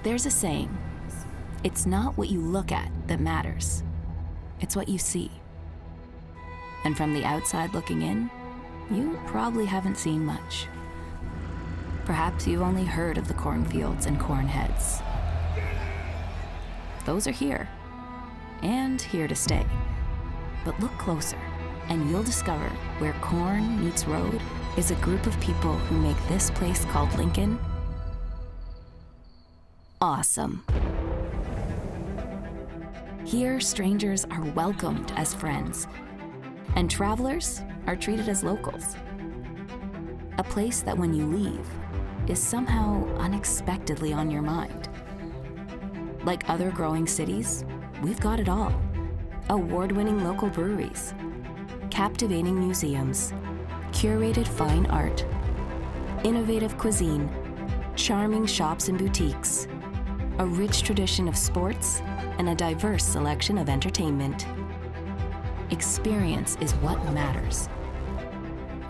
There's a saying, it's not what you look at that matters, it's what you see. And from the outside looking in, you probably haven't seen much. Perhaps you've only heard of the cornfields and corn heads. Those are here, and here to stay. But look closer, and you'll discover where corn meets road is a group of people who make this place called Lincoln awesome. Here, strangers are welcomed as friends, and travelers are treated as locals. A place that when you leave is somehow unexpectedly on your mind. Like other growing cities, we've got it all. Award-winning local breweries, captivating museums, curated fine art, innovative cuisine, charming shops and boutiques, a rich tradition of sports, and a diverse selection of entertainment. Experience is what matters.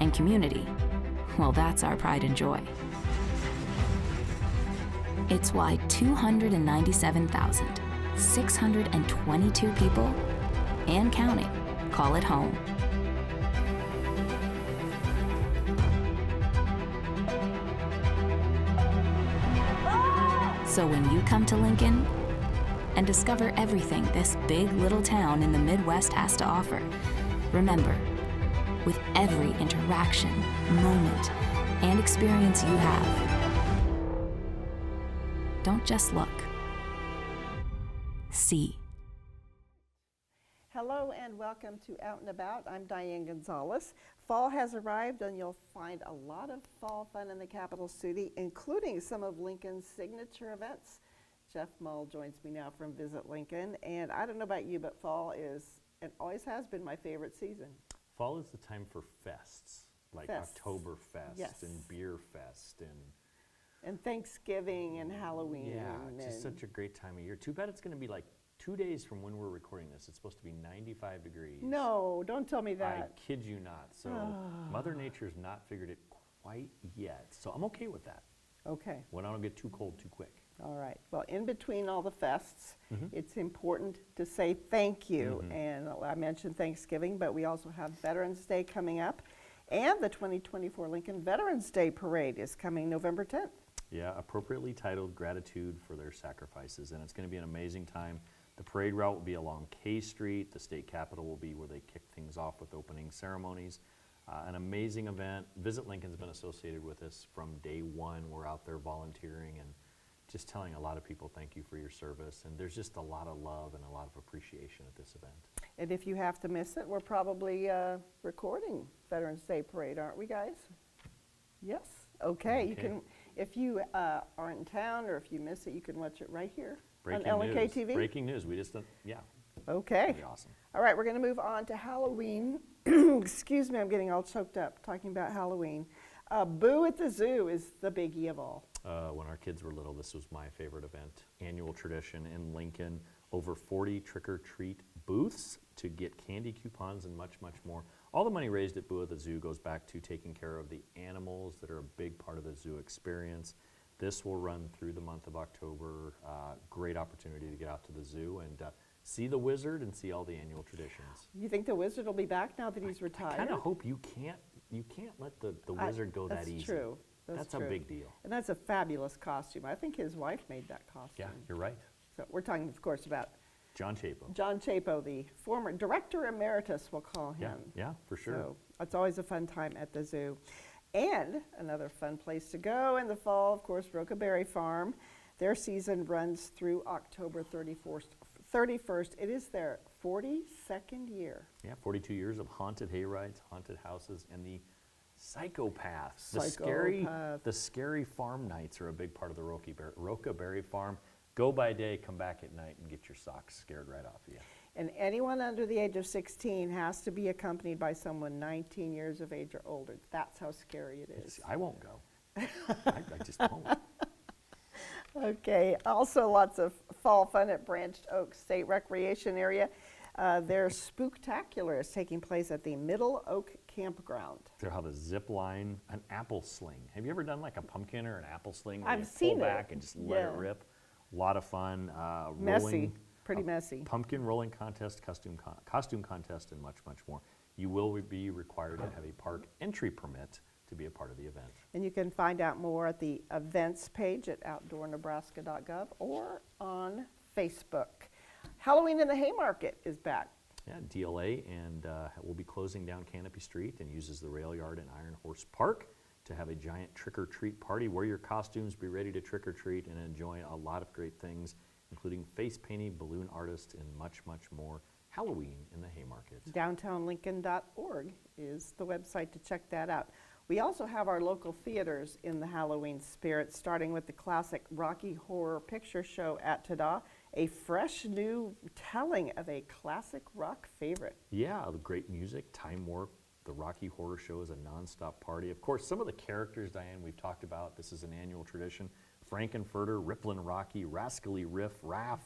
And community, well, that's our pride and joy. It's why 297,622 people, and counting, call it home. So when you come to Lincoln and discover everything this big little town in the Midwest has to offer, remember, with every interaction, moment, and experience you have, don't just look. See. Hello and welcome to Out and About. I'm Diane Gonzalez. Fall has arrived and you'll find a lot of fall fun in the capital city, including some of Lincoln's signature events. Jeff Mull joins me now from Visit Lincoln. And I don't know about you, but fall is, and always has been, my favorite season. Fall is the time for fests, like Fests. Oktoberfest Yes. and Beer Fest And Thanksgiving and Halloween. yeah, just such a great time of year. Too bad it's going to be like 2 days from when we're recording this. It's supposed to be 95 degrees. No, don't tell me that. I kid you not. So Mother Nature's not figured it quite yet. So I'm okay with that. Okay. When I don't get too cold too quick. All right. Well, in between all the fests, it's important to say thank you. And I mentioned Thanksgiving, but we also have Veterans Day coming up. And the 2024 Lincoln Veterans Day Parade is coming November 10th. Yeah, appropriately titled Gratitude for Their Sacrifices. And it's going to be an amazing time. The parade route will be along K Street. The state capitol will be where they kick things off with opening ceremonies. An amazing event. Visit Lincoln's been associated with us from day one. We're out there volunteering and just telling a lot of people thank you for your service. And there's just a lot of love and a lot of appreciation at this event. And if you have to miss it, we're probably recording Veterans Day Parade, aren't we, guys? Yes? Okay. You can, if you are in town or if you miss it, you can watch it right here on LNK news. TV. Breaking news. We just, yeah. Okay. That'd be awesome. All right, we're going to move on to Halloween. Excuse me, I'm getting all choked up talking about Halloween. Boo at the Zoo is the biggie of all. When our kids were little, this was my favorite event. Annual tradition in Lincoln. Over 40 trick-or-treat booths to get candy coupons and much, much more. All the money raised at Boo at the Zoo goes back to taking care of the animals that are a big part of the zoo experience. This will run through the month of October. Great opportunity to get out to the zoo and see the wizard and see all the annual traditions. You think the wizard will be back now that he's retired? I kind of hope you can't let the wizard go that easy. That's true. That's a big deal. And that's a fabulous costume. I think his wife made that costume. Yeah, you're right. So we're talking, of course, about John Chapo. John Chapo, the former director emeritus, we'll call him. Yeah, for sure. So it's always a fun time at the zoo. And another fun place to go in the fall, of course, Roca Berry Farm. Their season runs through October 31st. It is their 42nd year. Yeah, 42 years of haunted hayrides, haunted houses, and the psychopaths. The scary farm nights are a big part of the Roca Berry Farm. Go by day, come back at night, and get your socks scared right off of you. And anyone under the age of 16 has to be accompanied by someone 19 years of age or older. That's how scary it is. I won't go. I just won't. Okay, also lots of fall fun at Branched Oak State Recreation Area. Their Spooktacular is taking place at the Middle Oak Campground. They'll have a zip line, an apple sling. Have you ever done like a pumpkin or an apple sling where I've you seen pull it. back and just let it rip? A lot of fun. Messy, Rolling, pretty messy. pumpkin rolling contest, costume contest, and much, much more. You will be required to have a park entry permit to be a part of the event. And you can find out more at the events page at outdoornebraska.gov or on Facebook. Halloween in the Haymarket is back. Yeah, DLA, and will be closing down Canopy Street and uses the rail yard in Iron Horse Park to have a giant trick-or-treat party. Wear your costumes, be ready to trick-or-treat, and enjoy a lot of great things, including face painting, balloon artists, and much, much more. Halloween in the Haymarket. Downtownlincoln.org is the website to check that out. We also have our local theaters in the Halloween spirit, starting with the classic Rocky Horror Picture Show at Tada, a fresh new telling of a classic rock favorite. Yeah, the great music, time warp. The Rocky Horror Show is a nonstop party. Of course, some of the characters, Diane, we've talked about. This is an annual tradition. Frankenfurter, Ripplin' Rocky, Rascally Riff, Raff,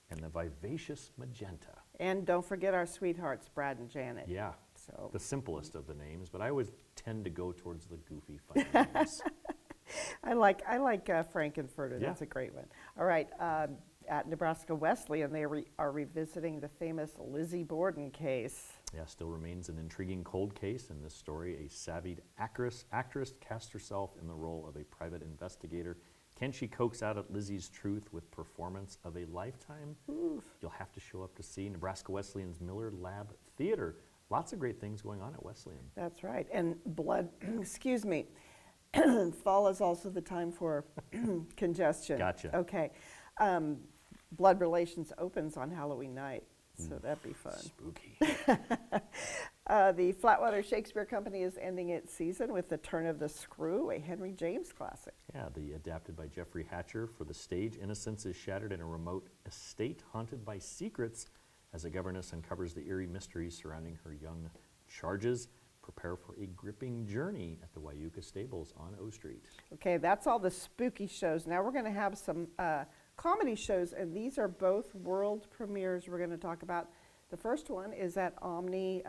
and the vivacious Magenta. And don't forget our sweethearts, Brad and Janet. Yeah, So the simplest of the names, but I always tend to go towards the goofy, funny names. I like Frankenfurter. Yeah. That's a great one. All right, at Nebraska Wesleyan, they are revisiting the famous Lizzie Borden case. Yeah, still remains an intriguing cold case. In this story, a savvy actress cast herself in the role of a private investigator. Can she coax out at Lizzie's truth with performance of a lifetime? Oof. You'll have to show up to see Nebraska Wesleyan's Miller Lab Theater. Lots of great things going on at Wesleyan. That's right. And blood, excuse me, fall is also the time for congestion. Gotcha. Okay. Blood Relations opens on Halloween night, so that'd be fun. Spooky. The Flatwater Shakespeare Company is ending its season with The Turn of the Screw, a Henry James classic. Yeah, adapted by Jeffrey Hatcher for the stage. Innocence is shattered in a remote estate haunted by secrets as a governess uncovers the eerie mysteries surrounding her young charges. Prepare for a gripping journey at the Wyuka Stables on O Street. Okay, that's all the spooky shows. Now we're going to have some comedy shows, and these are both world premieres we're going to talk about. The first one is at Omni,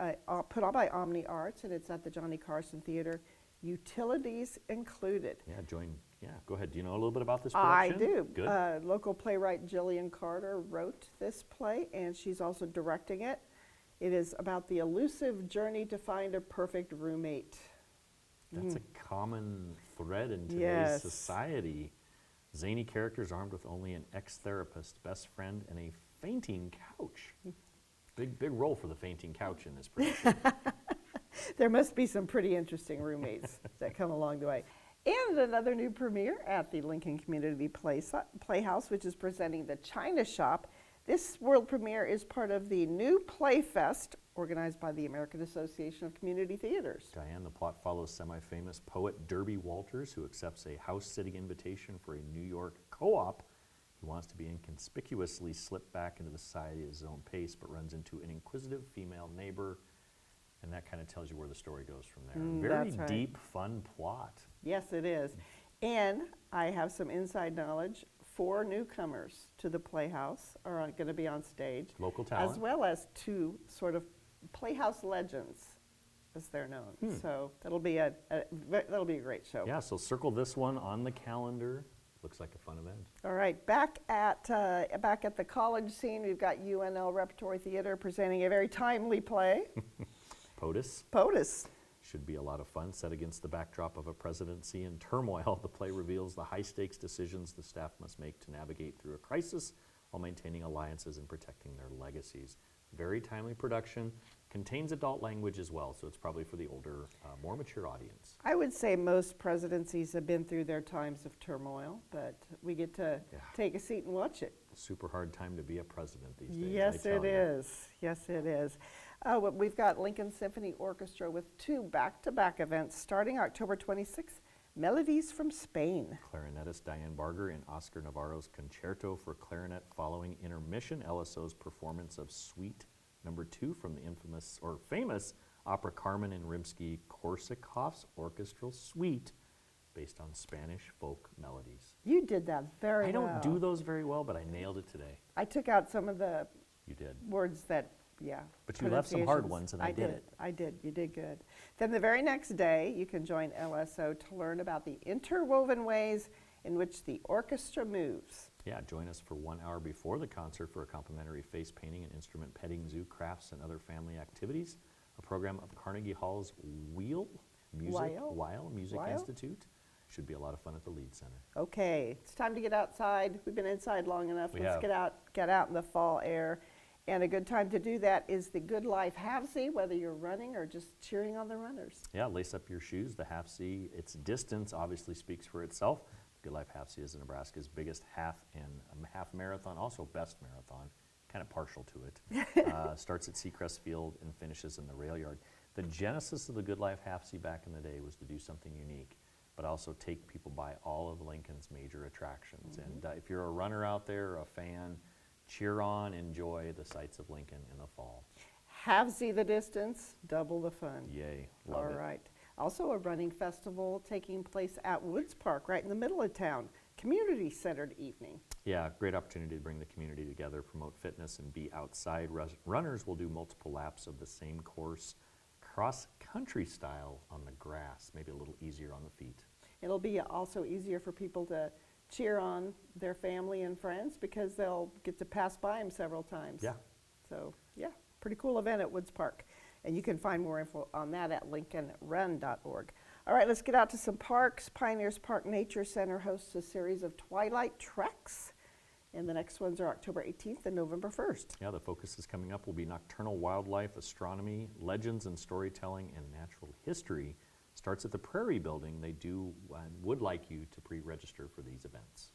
put on by Omni Arts, and it's at the Johnny Carson Theater. Utilities included. Yeah, go ahead. Do you know a little bit about this I production? do. Good. Local playwright Jillian Carter wrote this play, and she's also directing it. It is about the elusive journey to find a perfect roommate. That's a common thread in today's Yes. society. Zany characters armed with only an ex-therapist, best friend, and a fainting couch. Big role for the fainting couch in this production. There must be some pretty interesting roommates that come along the way. And another new premiere at the Lincoln Community Playhouse, which is presenting The China Shop. This world premiere is part of the New Play Fest, organized by the American Association of Community Theaters. Diane, the plot follows semi-famous poet Derby Walters, who accepts a house-sitting invitation for a New York co-op. He wants to be inconspicuously slipped back into the society at his own pace, but runs into an inquisitive female neighbor, and that kind of tells you where the story goes from there. Very that's right. deep, fun plot. Yes, it is. And I have some inside knowledge. 4 newcomers to the Playhouse are going to be on stage. Local talent. As well as 2 sort of Playhouse legends, as they're known. So that'll be a great show. Yeah, so circle this one on the calendar. Looks like a fun event. All right, back at the college scene, we've got UNL Repertory Theater presenting a very timely play, POTUS. POTUS. Should be a lot of fun. Set against the backdrop of a presidency in turmoil, the play reveals the high-stakes decisions the staff must make to navigate through a crisis while maintaining alliances and protecting their legacies. Very timely production. Contains adult language as well, so it's probably for the older, more mature audience. I would say most presidencies have been through their times of turmoil, but we get to take a seat and watch it. Super hard time to be a president these days. Yes, I it tell ya. is. Yes, it is. We've got Lincoln Symphony Orchestra with 2 back-to-back events starting October 26th. Melodies from Spain. Clarinetist Diane Barger and Oscar Navarro's Concerto for Clarinet following intermission. LSO's performance of Suite Number 2 from the famous opera Carmen and Rimsky-Korsakov's Orchestral Suite, based on Spanish folk melodies. You did that very well. I don't do those very well, but I nailed it today. I took out some of the You did. words that, But you left some hard pronunciations. ones, and I did it. I did. You did good. Then the very next day, you can join LSO to learn about the interwoven ways in which the orchestra moves. Yeah, join us for 1 hour before the concert for a complimentary face painting and instrument petting, zoo crafts, and other family activities. A program of Carnegie Hall's Weil Music Weil? Institute. Should be a lot of fun at the Lead Center. Okay, it's time to get outside. We've been inside long enough. We Let's have. get out in the fall air. And a good time to do that is the Good Life Half-Z, whether you're running or just cheering on the runners. Yeah, lace up your shoes. The Half-Z, its distance obviously speaks for itself. Good Life Half-Z is Nebraska's biggest half marathon, also best marathon, kind of partial to it. Starts at Seacrest Field and finishes in the rail yard. The genesis of the Good Life Half-Z back in the day was to do something unique, but also take people by all of Lincoln's major attractions. And if you're a runner out there, a fan, cheer on, enjoy the sights of Lincoln in the fall. Half-Z the distance, double the fun. Yay, love it. All right. Also a running festival taking place at Woods Park, right in the middle of town. Community-centered evening. Yeah, great opportunity to bring the community together, promote fitness, and be outside. Runners will do multiple laps of the same course, cross-country style on the grass, maybe a little easier on the feet. It'll be also easier for people to cheer on their family and friends because they'll get to pass by them several times. Yeah. So, yeah, pretty cool event at Woods Park. And you can find more info on that at lincolnrun.org. All right, let's get out to some parks. Pioneers Park Nature Center hosts a series of twilight treks. And the next ones are October 18th and November 1st. Yeah, the focus is coming up will be nocturnal wildlife, astronomy, legends and storytelling, and natural history. Starts at the Prairie Building. They would like you to pre-register for these events.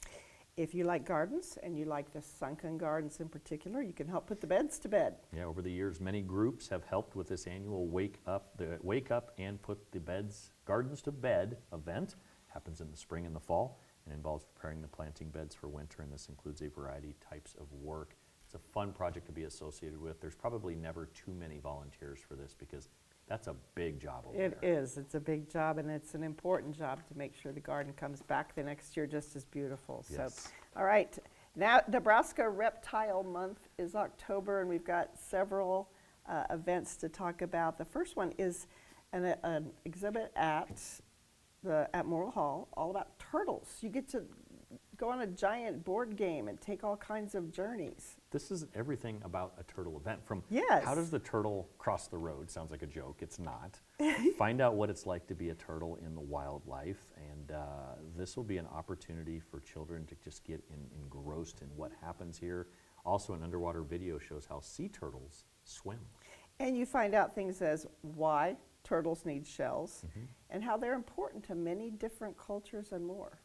If you like gardens, and you like the sunken gardens in particular, you can help put the beds to bed. Yeah, over the years, many groups have helped with this annual Wake Up and Put the Gardens to Bed event. Happens in the spring and the fall and involves preparing the planting beds for winter, and this includes a variety types of work. It's a fun project to be associated with. There's probably never too many volunteers for this because that's a big job over there. It is. It's a big job, and it's an important job to make sure the garden comes back the next year just as beautiful. Yes. So, all right. Now, Nebraska Reptile Month is October, and we've got several events to talk about. The first one is an exhibit at Morrill Hall all about turtles. You get to go on a giant board game and take all kinds of journeys. This is everything about a turtle event. From Yes. how does the turtle cross the road? Sounds like a joke. It's not. Find out what it's like to be a turtle in the wildlife, and this will be an opportunity for children to just get engrossed in what happens here. Also, an underwater video shows how sea turtles swim. And you find out things as why turtles need shells and how they're important to many different cultures and more.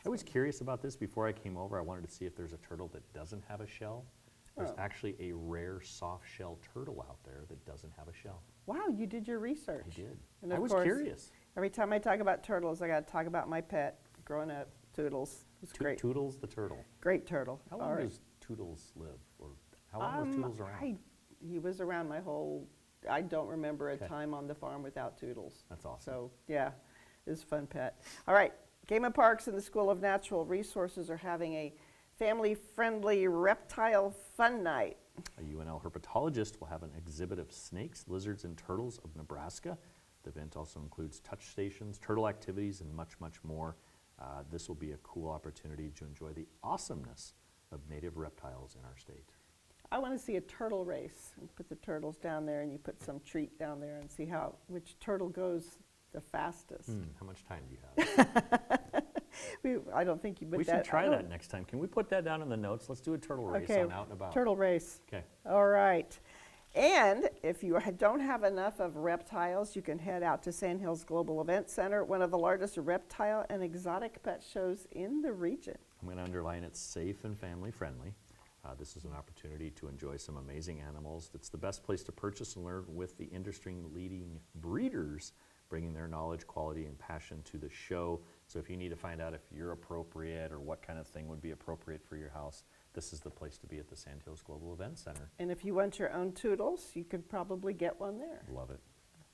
I was curious about this before I came over. I wanted to see if there's a turtle that doesn't have a shell. There's Oh. actually a rare soft shell turtle out there that doesn't have a shell. Wow, you did your research. I did. And I of was course, curious. Every time I talk about turtles, I got to talk about my pet growing up, Toodles. It was great. Toodles the turtle. Great turtle. How All long right. does Toodles live? Or how long was Toodles around? He was around my whole, I don't remember a Okay. time on the farm without Toodles. That's awesome. So, yeah, it was a fun pet. All right, Game and Parks and the School of Natural Resources are having a family-friendly reptile fun night. A UNL herpetologist will have an exhibit of snakes, lizards, and turtles of Nebraska. The event also includes touch stations, turtle activities, and much, much more. This will be a cool opportunity to enjoy the awesomeness of native reptiles in our state. I want to see a turtle race and put the turtles down there, and you put some treat down there and see which turtle goes the fastest. How much time do you have? I don't think you put We that. should try that next time. Can we put that down in the notes? Let's do a turtle race Okay, on Out and About. turtle race. Okay. All right. And if you don't have enough of reptiles, you can head out to Sandhills Global Event Center, one of the largest reptile and exotic pet shows in the region. I'm going to underline it's safe and family friendly. This is an opportunity to enjoy some amazing animals. It's the best place to purchase and learn with the industry-leading breeders, bringing their knowledge, quality, and passion to the show. So if you need to find out if you're appropriate or what kind of thing would be appropriate for your house, this is the place to be at the Sandhills Global Event Center. And if you want your own Toodles, you could probably get one there. Love it.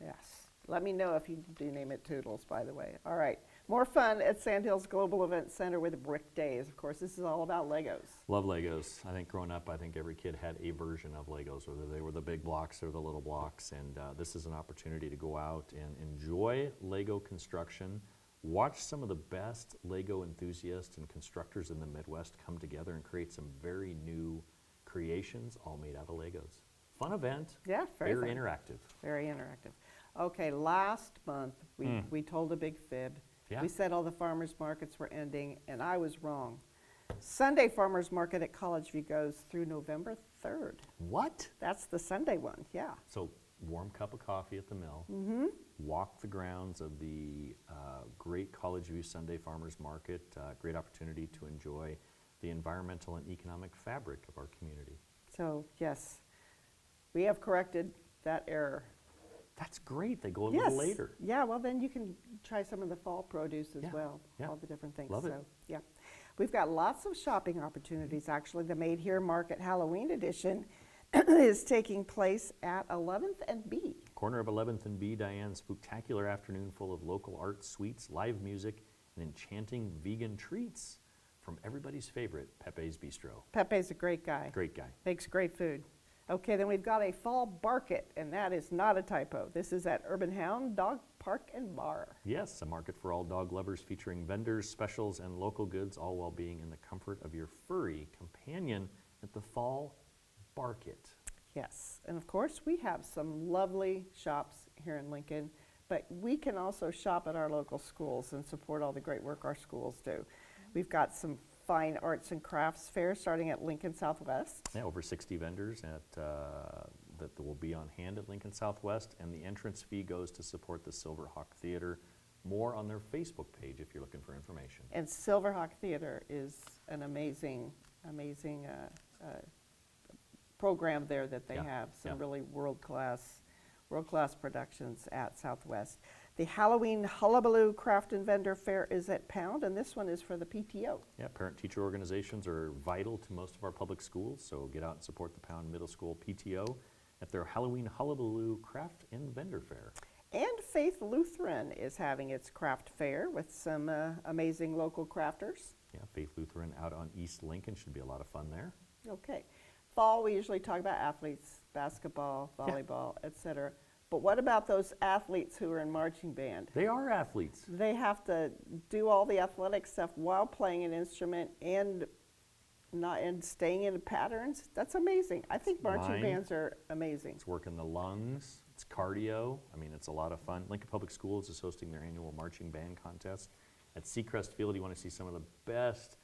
Yes. Let me know if you do name it Toodles, by the way. All right. More fun at Sandhills Global Event Center with Brick Days. Of course, this is all about Legos. Love Legos. I think growing up, I think every kid had a version of Legos, whether they were the big blocks or the little blocks. And this is an opportunity to go out and enjoy Lego construction, Watch some of the best Lego enthusiasts and constructors in the Midwest come together and create some very new creations, all made out of Legos. Fun event. Yeah, very fun. interactive. Very interactive. Okay, last month, we told a big fib. Yeah. We said all the farmers markets were ending, and I was wrong. Sunday farmers market at College View goes through November 3rd. What? That's the Sunday one, yeah. So warm cup of coffee at the mill, walk the grounds of the great College View Sunday Farmers Market, great opportunity to enjoy the environmental and economic fabric of our community. So, yes, we have corrected that error. That's great, they go a Yes. little later. Yeah, well, then you can try some of the fall produce as Yeah, well, yeah. all the different things. Love it. So, yeah. We've got lots of shopping opportunities, actually. The Made Here Market Halloween edition is taking place at 11th and B. Corner of 11th and B, Diane, spectacular afternoon full of local art, sweets, live music, and enchanting vegan treats from everybody's favorite, Pepe's Bistro. Pepe's a great guy. Great guy. Makes great food. Okay, then we've got a fall market, and that is not a typo. This is at Urban Hound Dog Park and Bar. Yes, a market for all dog lovers featuring vendors, specials, and local goods, all while being in the comfort of your furry companion at the Fall Market. Yes, and of course, we have some lovely shops here in Lincoln, but we can also shop at our local schools and support all the great work our schools do. We've got some fine arts and crafts fair starting at Lincoln Southwest. Yeah, over 60 vendors that will be on hand at Lincoln Southwest, and the entrance fee goes to support the Silverhawk Theater. More on their Facebook page if you're looking for information. And Silverhawk Theater is an amazing program there that they Yeah, have. Some yeah. really world-class productions at Southwest. The Halloween Hullabaloo Craft and Vendor Fair is at Pound, and this one is for the PTO. Yeah, parent-teacher organizations are vital to most of our public schools, so get out and support the Pound Middle School PTO at their Halloween Hullabaloo Craft and Vendor Fair. And Faith Lutheran is having its craft fair with some amazing local crafters. Yeah, Faith Lutheran out on East Lincoln, should be a lot of fun there. Okay. Fall, we usually talk about athletes, basketball, volleyball, etc. But what about those athletes who are in marching band? They are athletes. They have to do all the athletic stuff while playing an instrument and staying in patterns. That's amazing. I think marching Mind. bands are amazing. It's working the lungs, it's cardio. I mean, it's a lot of fun. Lincoln Public Schools is hosting their annual marching band contest at Seacrest Field. You want to see some of the best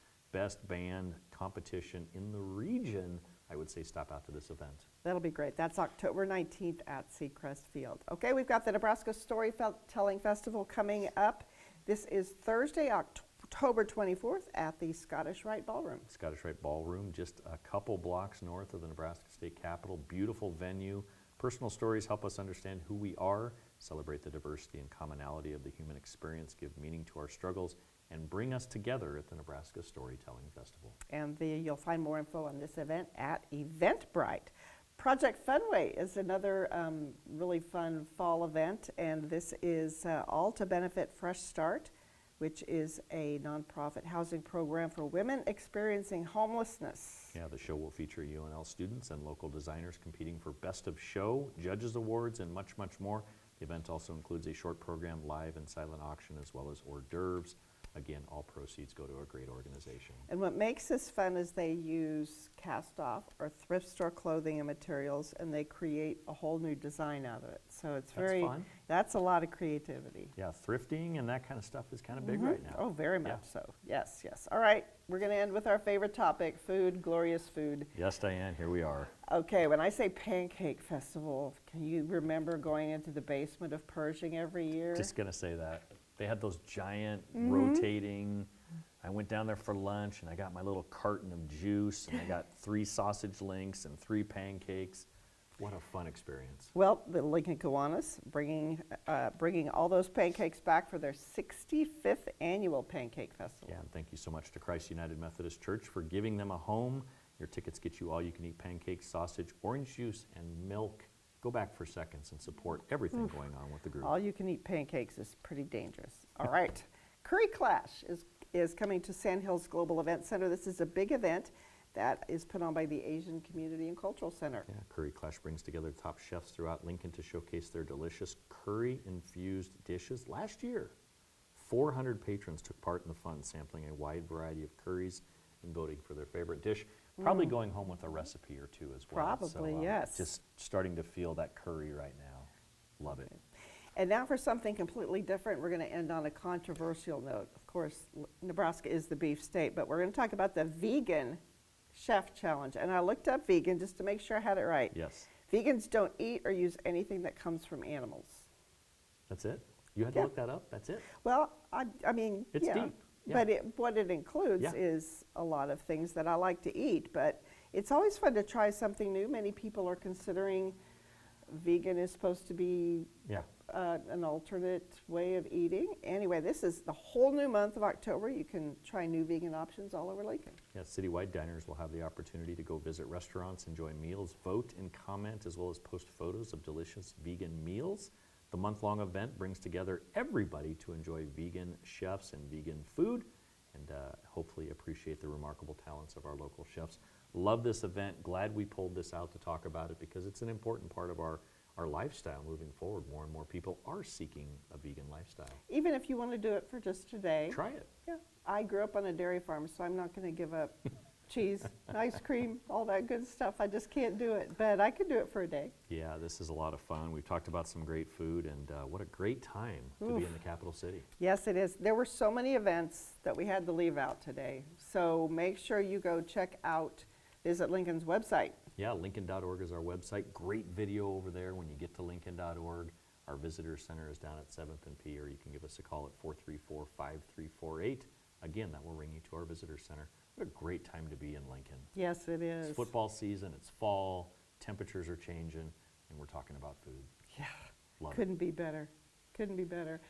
band competition in the region, I would say stop out to this event. That'll be great. That's October 19th at Seacrest Field. Okay, we've got the Nebraska Storytelling Festival coming up. This is Thursday, October 24th at the Scottish Rite Ballroom. Scottish Rite Ballroom, just a couple blocks north of the Nebraska State Capitol. Beautiful venue. Personal stories help us understand who we are, celebrate the diversity and commonality of the human experience, give meaning to our struggles, and bring us together at the Nebraska Storytelling Festival. And you'll find more info on this event at Eventbrite. Project Funway is another really fun fall event, and this is all to benefit Fresh Start, which is a nonprofit housing program for women experiencing homelessness. Yeah, the show will feature UNL students and local designers competing for Best of Show, Judges Awards, and much, much more. The event also includes a short program, live and silent auction, as well as hors d'oeuvres. Again, all proceeds go to a great organization. And what makes this fun is they use cast-off or thrift store clothing and materials, and they create a whole new design out of it. So it's That's fun. that's a lot of creativity. Yeah, thrifting and that kind of stuff is kind of big right now. Oh, very Yeah. much so. Yes, yes. All right, we're going to end with our favorite topic, food, glorious food. Yes, Diane, here we are. Okay, when I say Pancake Festival, can you remember going into the basement of Pershing every year? Just gonna say that. They had those giant rotating, I went down there for lunch and I got my little carton of juice and I got 3 sausage links and 3 pancakes. What a fun experience. Well, the Lincoln Kiwanis bringing all those pancakes back for their 65th annual Pancake Festival. Yeah, and thank you so much to Christ United Methodist Church for giving them a home. Your tickets get you all you can eat pancakes, sausage, orange juice, and milk. Go back for seconds and support everything going on with the group. All you can eat pancakes is pretty dangerous. All right. Curry Clash is coming to Sandhills Global Event Center. This is a big event that is put on by the Asian Community and Cultural Center. Yeah, Curry Clash brings together top chefs throughout Lincoln to showcase their delicious curry-infused dishes. Last year, 400 patrons took part in the fun, sampling a wide variety of curries and voting for their favorite dish. Probably going home with a recipe or two as well. Probably, yes. Just starting to feel that curry right now. Love it. And now for something completely different, we're going to end on a controversial note. Of course, Nebraska is the beef state, but we're going to talk about the Vegan Chef Challenge. And I looked up vegan just to make sure I had it right. Yes. Vegans don't eat or use anything that comes from animals. That's it? You had to look that up? That's it? Well, I mean, It's yeah. deep. Yeah. But what it includes Yeah. is a lot of things that I like to eat. But it's always fun to try something new. Many people are considering vegan is supposed to be Yeah. an alternate way of eating. Anyway, this is the whole new month of October. You can try new vegan options all over Lincoln. Yeah, citywide diners will have the opportunity to go visit restaurants, enjoy meals, vote and comment, as well as post photos of delicious vegan meals. The month-long event brings together everybody to enjoy vegan chefs and vegan food, and hopefully appreciate the remarkable talents of our local chefs. Love this event. Glad we pulled this out to talk about it, because it's an important part of our lifestyle moving forward. More and more people are seeking a vegan lifestyle. Even if you want to do it for just today. Try it. Yeah. I grew up on a dairy farm, so I'm not going to give up cheese, ice cream, all that good stuff. I just can't do it, but I could do it for a day. Yeah, this is a lot of fun. We've talked about some great food, and what a great time to be in the capital city. Yes, it is. There were so many events that we had to leave out today. So make sure you go check out Visit Lincoln's website. Yeah, Lincoln.org is our website. Great video over there when you get to Lincoln.org. Our visitor center is down at 7th and P, or you can give us a call at 434-5348. Again, that will ring you to our visitor center. What a great time to be in Lincoln. Yes, it is. It's football season, it's fall, temperatures are changing, and we're talking about food. Yeah, Love it. couldn't be better. Couldn't be better.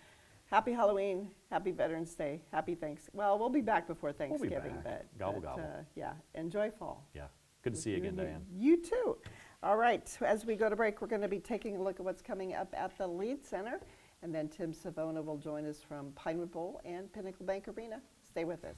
Happy Halloween, happy Veterans Day, happy Thanksgiving. Well, we'll be back before We'll be Thanksgiving, back. but Gobble, gobble. yeah, enjoy fall. Yeah, good to see you again, and me. Diane. You too. All right, so as we go to break, we're going to be taking a look at what's coming up at the Lead Center, and then Tim Savona will join us from Pinewood Bowl and Pinnacle Bank Arena. Stay with us.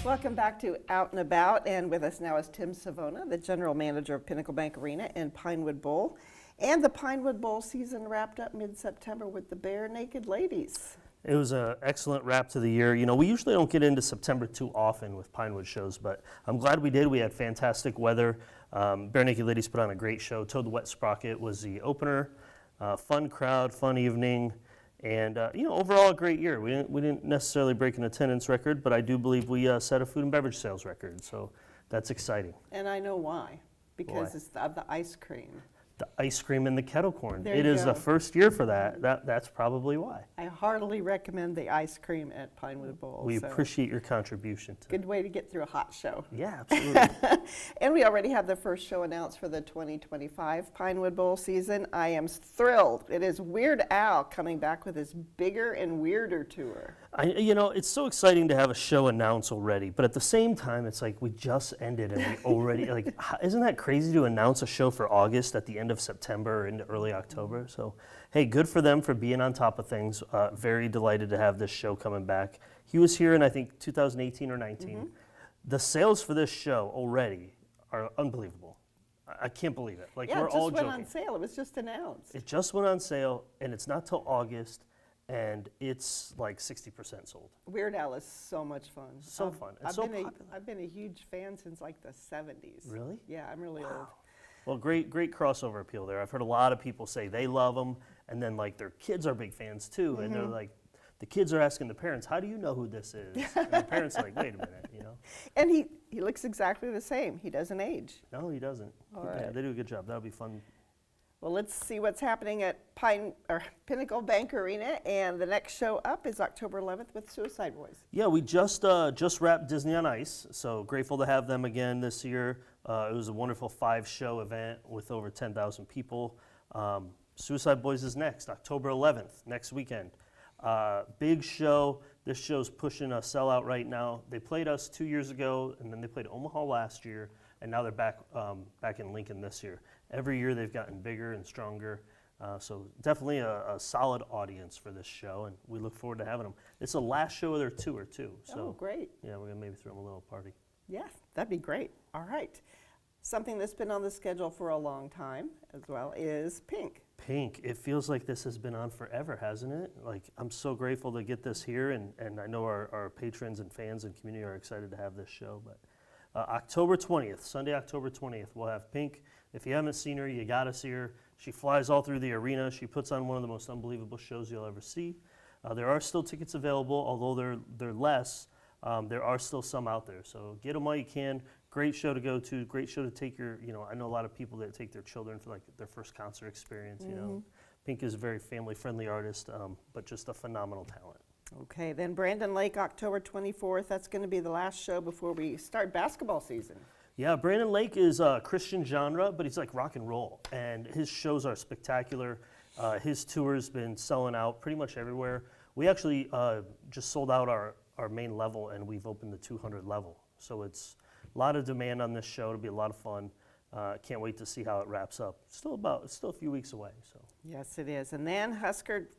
Welcome back to Out and About, and with us now is Tim Savona, the General Manager of Pinnacle Bank Arena and Pinewood Bowl. And the Pinewood Bowl season wrapped up mid-September with the Bare Naked Ladies. It was an excellent wrap to the year. You know, we usually don't get into September too often with Pinewood shows, but I'm glad we did. We had fantastic weather. Bare Naked Ladies put on a great show. Toad the Wet Sprocket was the opener. Fun crowd, fun evening. And, you know, overall a great year. We didn't necessarily break an attendance record, but I do believe we set a food and beverage sales record. So that's exciting. And I know why. Because Why? it's of the ice cream. The ice cream and the kettle corn. There It you is go. the first year for that. That's probably why. I heartily recommend the ice cream at Pinewood Bowl. We so appreciate your contribution to good way to get through a hot show. Yeah, absolutely. And we already have the first show announced for the 2025 Pinewood Bowl season. I am thrilled. It is Weird Al coming back with his bigger and weirder tour. You know, it's so exciting to have a show announced already, but at the same time, it's like we just ended and we already, like, isn't that crazy to announce a show for August at the end of September or into early October? So, hey, good for them for being on top of things. Very delighted to have this show coming back. He was here in, I think, 2018 or 19. The sales for this show already are unbelievable. I can't believe it. Like, Yeah, we're it all just went joking. on sale. It was just announced. It just went on sale, and it's not till August, and it's like 60% sold. Weird Al is so much fun. So fun. It's so popular. I've been a huge fan since like the 70s. Really? Yeah, I'm really old. Well, great crossover appeal there. I've heard a lot of people say they love them, and then like their kids are big fans too, and they're like, the kids are asking the parents, "How do you know who this is?" And the parents are like, "Wait a minute, you know." And he looks exactly the same. He doesn't age. No, he doesn't. All Yeah, right. they do a good job. That'll be fun. Well, let's see what's happening at Pinnacle Bank Arena, and the next show up is October 11th with Suicide Boys. Yeah, we just wrapped Disney on Ice, so grateful to have them again this year. It was a wonderful 5-show event with over 10,000 people. Suicide Boys is next, October 11th, next weekend. Big show. This show's pushing a sellout right now. They played us 2 years ago, and then they played Omaha last year, and now they're back in Lincoln this year. Every year they've gotten bigger and stronger. So definitely a solid audience for this show, and we look forward to having them. It's the last show of their tour, too. So, Oh, great. yeah, we're going to maybe throw them a little party. Yeah, that'd be great. All right. Something that's been on the schedule for a long time as well is Pink. Pink, it feels like this has been on forever, hasn't it? Like, I'm so grateful to get this here, and I know our patrons and fans and community are excited to have this show. But October 20th, Sunday, October 20th, we'll have Pink. If you haven't seen her, you gotta see her. She flies all through the arena. She puts on one of the most unbelievable shows you'll ever see. There are still tickets available, although they're less. There are still some out there, so get them while you can. Great show to go to. Great show to take I know a lot of people that take their children for like their first concert experience. You know, Pink is a very family-friendly artist, but just a phenomenal talent. Okay, then Brandon Lake, October 24th. That's going to be the last show before we start basketball season. Yeah, Brandon Lake is a Christian genre, but he's like rock and roll, and his shows are spectacular. His tour's been selling out pretty much everywhere. We actually just sold out our main level, and we've opened the 200 level. So it's a lot of demand on this show. It'll be a lot of fun. Can't wait to see how it wraps up. It's still a few weeks away. So Yes, it is. And then Husker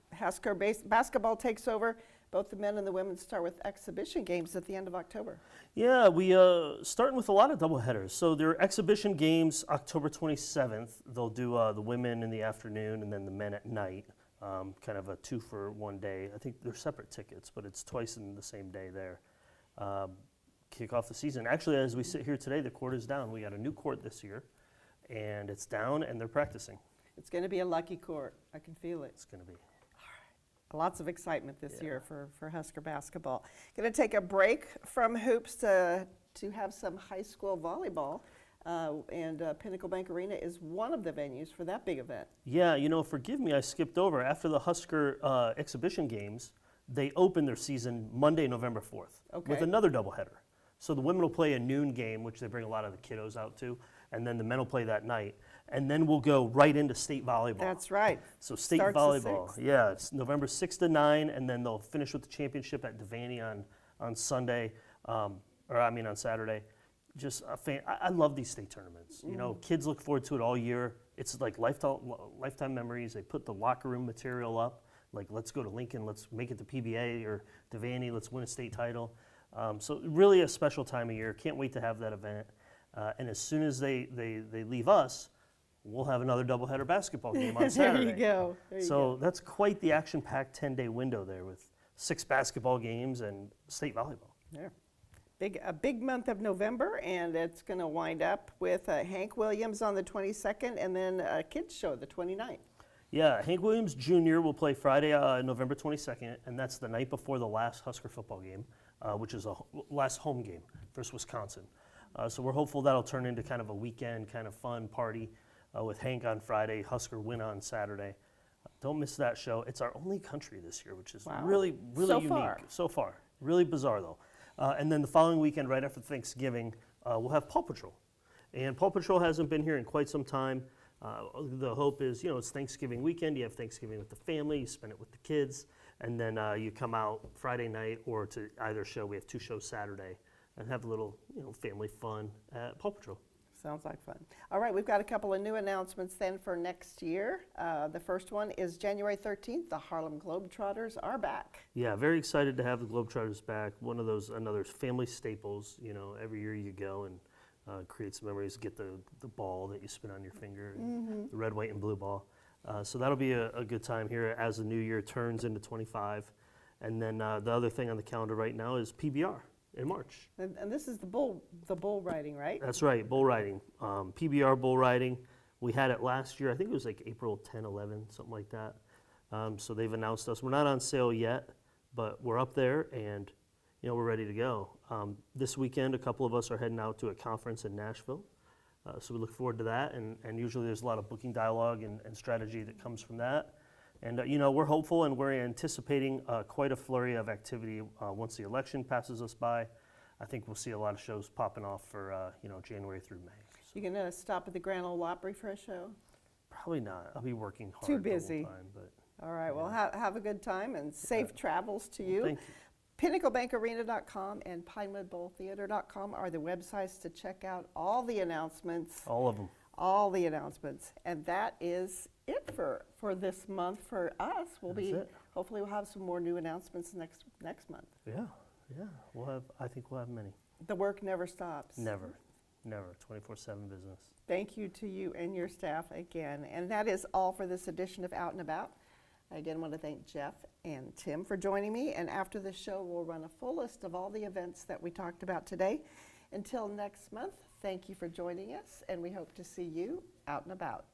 basketball takes over. Both the men and the women start with exhibition games at the end of October. yeah, we starting with a lot of doubleheaders. So there are exhibition games October 27th. They'll do the women in the afternoon and then the men at night. Kind of a 2 for 1 day. I think they're separate tickets, but it's twice in the same day there. Kick off the season. Actually, as we sit here today, the court is down. We got a new court this year, and it's down, and they're practicing. It's going to be a lucky court. I can feel it. It's going to be. Lots of excitement this year for Husker basketball. Going to take a break from hoops to have some high school volleyball. And Pinnacle Bank Arena is one of the venues for that big event. Yeah, forgive me, I skipped over. After the Husker exhibition games, they open their season Monday, November 4th with Okay. another doubleheader. So the women will play a noon game, which they bring a lot of the kiddos out to, and then the men will play that night. And then we'll go right into state volleyball. That's right. So state Starts the volleyball, 6th. yeah, it's November 6th to 9, and then they'll finish with the championship at Devaney on Sunday, on Saturday. Just I love these state tournaments. Kids look forward to it all year. It's like lifetime memories. They put the locker room material up. Like, let's go to Lincoln, let's make it to PBA or Devaney, let's win a state title. So really a special time of year. Can't wait to have that event. And as soon as they leave us, we'll have another doubleheader basketball game on Saturday. There you go. There you So that's quite the action-packed 10-day window there with 6 basketball games and state volleyball. There. A big month of November, and it's going to wind up with Hank Williams on the 22nd, and then a kids show the 29th. Yeah, Hank Williams Jr. will play Friday, November 22nd, and that's the night before the last Husker football game, which is a last home game versus Wisconsin. So we're hopeful that'll turn into kind of a weekend kind of fun party with Hank on Friday, Husker win on Saturday. Don't miss that show. It's our only country this year, which is Wow. really So unique. far. So far. Really bizarre, though. And then the following weekend, right after Thanksgiving, we'll have Paw Patrol. And Paw Patrol hasn't been here in quite some time. The hope is, it's Thanksgiving weekend. You have Thanksgiving with the family. You spend it with the kids. And then you come out Friday night or to either show. We have 2 shows Saturday. And have a little, family fun at Paw Patrol. Sounds like fun. All right, we've got a couple of new announcements then for next year. The first one is January 13th. The Harlem Globetrotters are back. Yeah, very excited to have the Globetrotters back. One of those another family staples. Every year you go and create some memories. Get the ball that you spin on your finger, the red, white, and blue ball. So that'll be a good time here as the new year turns into 25. And then the other thing on the calendar right now is PBR in March. And this is the bull riding, right? That's right, bull riding. PBR bull riding. We had it last year. I think it was like April 10, 11, something like that. So they've announced us. We're not on sale yet, but we're up there and we're ready to go. This weekend, a couple of us are heading out to a conference in Nashville. So we look forward to that, and usually there's a lot of booking dialogue and strategy that comes from that. And we're hopeful and we're anticipating quite a flurry of activity once the election passes us by. I think we'll see a lot of shows popping off for January through May. So You gonna stop at the Grand Ole Opry for a show? probably not. I'll be working hard Too the whole busy. time, but All right, well, have a good time and safe travels to you. thank you. PinnacleBankArena.com and PinewoodBowlTheater.com are the websites to check out all the announcements. All of them. All the announcements. And that is it for this month for us. That's it. Hopefully we'll have some more new announcements next month. Yeah. I think we'll have many. The work never stops. Never. 24/7 business. Thank you to you and your staff again. And that is all for this edition of Out and About. I again want to thank Jeff and Tim for joining me. And after the show, we'll run a full list of all the events that we talked about today. Until next month, thank you for joining us, and we hope to see you out and about.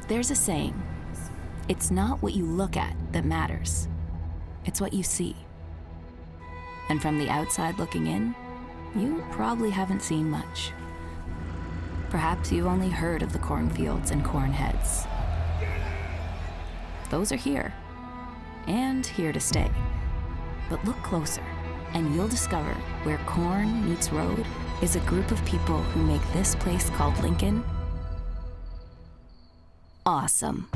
There's a saying, it's not what you look at that matters, it's what you see. And from the outside looking in, you probably haven't seen much. Perhaps you've only heard of the cornfields and corn heads. Those are here, and here to stay. But look closer, and you'll discover where corn meets road is a group of people who make this place called Lincoln awesome.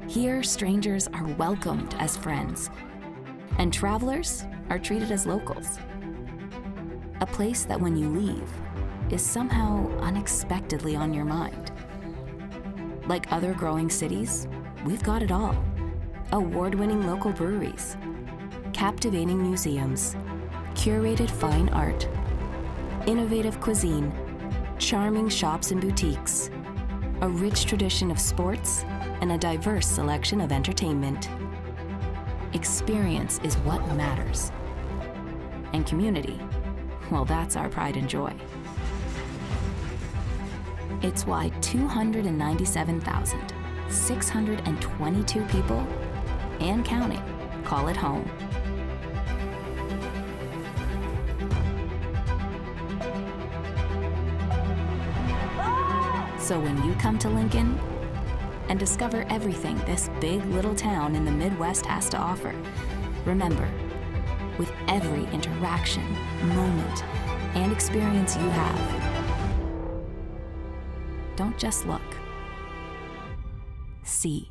Here, strangers are welcomed as friends, and travelers are treated as locals. A place that when you leave is somehow unexpectedly on your mind. Like other growing cities, we've got it all. Award-winning local breweries, captivating museums, curated fine art, innovative cuisine, charming shops and boutiques, a rich tradition of sports, and a diverse selection of entertainment. Experience is what matters. And community, well, that's our pride and joy. It's why 297,622 people, and counting, call it home. So when you come to Lincoln and discover everything this big little town in the Midwest has to offer, remember, with every interaction, moment, and experience you have, don't just look. See.